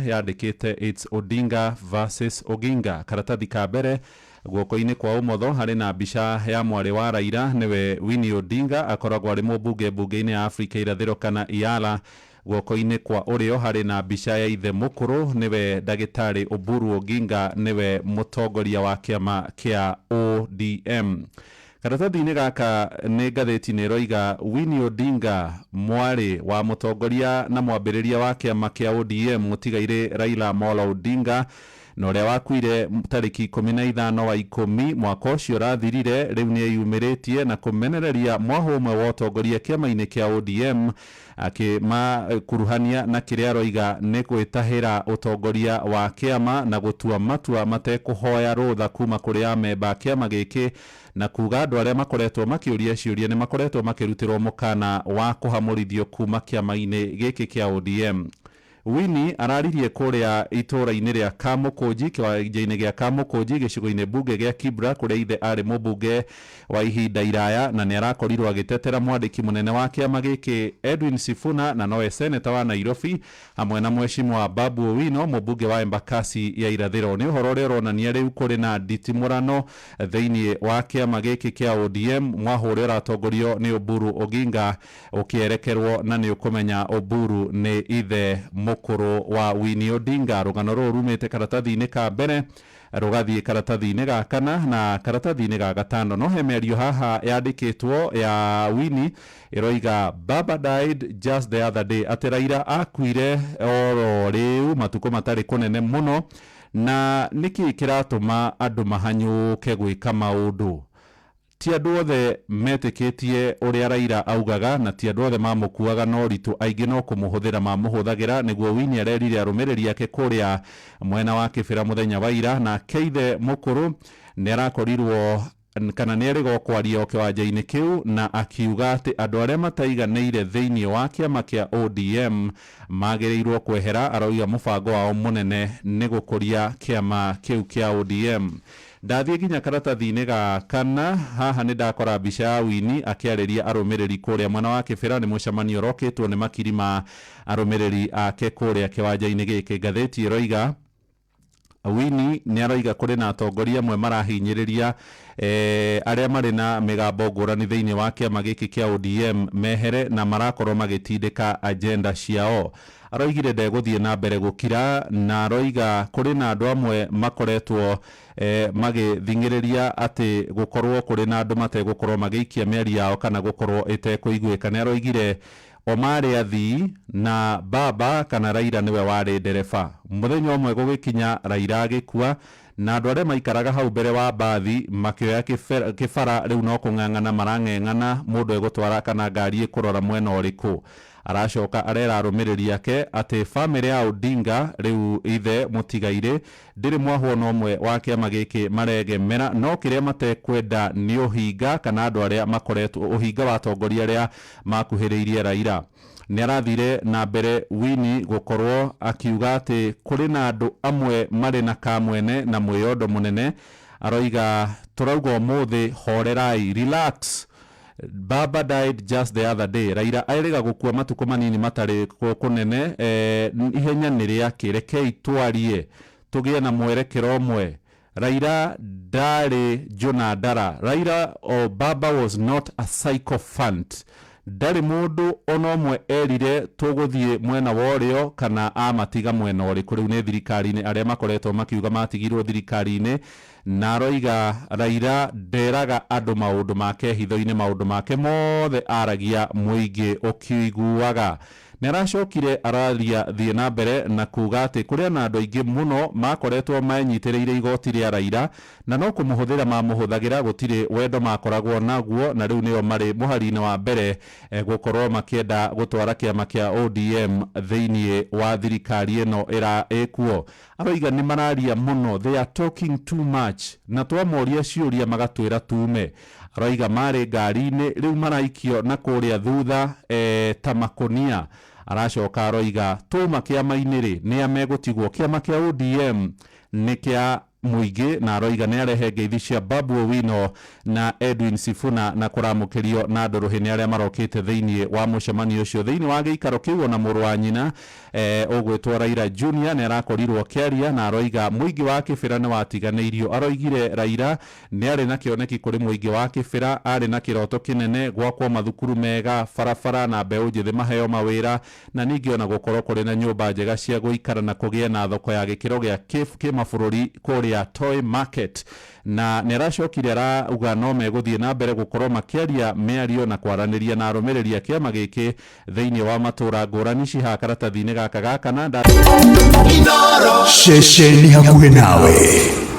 yandikite it's Odinga versus Oginga. Karatathi ka mbere guoko-ini kwa umotho hari na mbica ya mwari wa Raila niwe Winnie Odinga, akoragwo ari mubunge bunge-ini ya Afrika irathiro kana Iala. Guoko-ini kwa urio hari na mbica ya ithe mukuru niwe Dagitari Oburu Oginga, niwe mutongoria wa kiama kia ODM. Karatathi-ini gaka ni ngatheti-ini iroiga Winnie Odinga mwari wa mutongoria na mwambiriria wa kiama kia ODM mutigaire Raila Amolo Odinga na uria wakuire tariki 15 wa 10 mwaka ucio rathirire, riu ni yumiritie na kumenereria mwahumwe wa utongoria kiama-ini kia ODM akimakuruhania na kiria aroiga ni gwitahira utongoria wa kiama na gutua matua matekuhoya rutha kuma kuri amemba kiama giki, na kuga andu aria makoretwo makiuria ciuria ni makoretwo makirutirwo mukana wa kuhamurithio kuma kiama-ini giki kia ODM. Winnie araririe kuria itura-ini ria Kamukunji kiwanja-ini gia Kamukunji gicigo-ini bunge gia Kibra kuria ithe ari mubunge wa ihinda iraya, na ni arakorirwo agitetera mwandiki munene wa kiama giki Edwin Sifuna na noe seneta wa Nairobi hamwe na mheshimiwa Babu Owino mubunge wa Embakasi ya irathiro. Ni uhoro uria uronania riu kuri na nditimurano thiini wa kiama giki kia ODM, mwahu uria uratongorio ni Oburu Oginga ukierekerwo na ni ukumenya Oburu ni ithe mukuru wa Winnie Odinga. Rugano ruru rumite karatathi-ini ka mbere rugathie karatathi-ini ga kana na karatathi-ini ga gatano. No hemerio haha yandikitwo ya Winnie iroiga Baba died just the other day, ati Raila akuire oro riu matuko matari kunene muno, na niki kiratuma andu mahanyuke gwika maundu. Ti andu othe metikitie uria Raila augaga, na ti andu othe mamukuaga no ritu aingi no kumuhuthira mamuhuthagira. Niguo Winnie arerire arumiriri yake kuria mwena wa Kibira muthenya wa ira, na keithe mukuru ni arakorirwo kana ni arigo kwaria kiwanja-ini kiu, na akiuga ati andu aria mataiganeire thiini wa kiama kia ODM magirirwo kwehera. Aroiga mubango wao munene ni gukuria kiama kiu kia ODM. Ndathie ginya karatathi-ini ga kana haha ni ndakora mbica ya Winnie akiariria arumiriri kuria mwena wa Kibira. Ni mucemanio rokitwo ni makiri ma arumiriri ake kuria kiwanja-ini giki. Ngatheti iroiga Winnie ni aroiga kuri na atongoria amwe marahinyiriria aria mari na migambo ngurani thiini wa kiama giki kia ODM mehere na marakorwo magitindika agenda ciao. Aroigire ndeguthie na mbere gukira, na aroiga kuri na andu amwe makoretwo magithingiriria ati gukorwo kuri na andu mategukorwo magiikia miari yao kana gukorwo itekuiguika. Ni aroigire omari athii na baba kana Raila niwe wari ndereba. Muthenya umwe gugikinya Raila agikua, na andu aria maikaraga hau mbere wa bathi makioya kibara riu no kung'ang'ana marang'eng'ana mundu egutwara kana ngari ikurora mwena uriku. Aracoka arera arumiriri yake ati family ya Odinga riu ithe mutigaire ndiri mwahu no mwe wa kiama giki maregemera, no kiria matekwenda ni uhinga kana andu aria makoretwo uhinga wa atongoria aria makuhiriirie Raila. Ni arathire na mbere Winnie gukorwo akiuga ati kuri na andu amwe mari na kamwene na mwiyondo munene. Aroiga turauga umuthi horerai, relax. Baba died just the other day. Raila airiga gukua matuko manini matari kunene ihenya niria kirekei twarie tugie na mwerekero umwe. Raila ndari Jona Ndara. Raila Baba was not a sycophant. Ndari mundu ono mwe erire tuguthie mwena worio kana amatiga mwena uriku. Riu ni thirikari-ini aria makoretwo makiuga matigirwo thirikari-ini, na aroiga Raila nderaga andu maundu make hitho-ini, maundu make mothe aragia muingi ukiiguaga. Ni aracokire araria thie na mbere na kuga ati kuria na andu aingi muno makoretwo manyitiriire igoti ria Raila, na no kumuhuthira mamuhuthagira gutiri wendo makoragwo naguo, na riu nio mari muhari-ini wa mbere gukorwo makienda gutwara kiama kia ODM thiini wa thirikari ino ira ekuo. Aroiga ni mararia muno, they are talking too much, na twamoria ciuria magatwira tume. Aroiga mari ngari-ini riu maraikio na kuria thutha ta makonia. Aracoka aroiga tuma kiama-ini ri ni amegutigwo kiama kia ODM ni kia muingi na aroiga nĩ arehe ngeithi cia Babu Owino na Edwin Sifuna na kũramũkĩrio na ndũrũhĩ nĩ arĩa marokĩte thĩinĩ wa mũcemanio ũcio thĩinĩ wa gĩikaro kĩu. Ona mũrũ wa nyina ũgwĩtwo Raila Junior nĩ arakorirwo kĩaria na aroiga mũingĩ wa Kĩbĩra nĩ watiganĩirio. Aroigire Raila nĩ arĩ na kĩoneki kũrĩ mũingĩ wa Kĩbĩra, arĩ na kĩroto kĩnene gwakwo mathukuru mega, barabara na mbeũ njĩthĩ maheo mawĩra, na ningĩ ona gũkorwo kũrĩ na nyũmba njega cia gũikara na kũgĩe na thoko ya gĩkĩro gĩa kĩmabũrũri kũrĩa Toy Market. Na nĩ aracokire arauga no megũthiĩ na mbere gũkorwo makĩaria mĩario na kwaranĩria na arũmĩrĩri a kĩama gĩkĩ thĩinĩ wa matũra ngũrani ciha karatathi-inĩ gaka na Sheshe ni hakuhĩ nawe.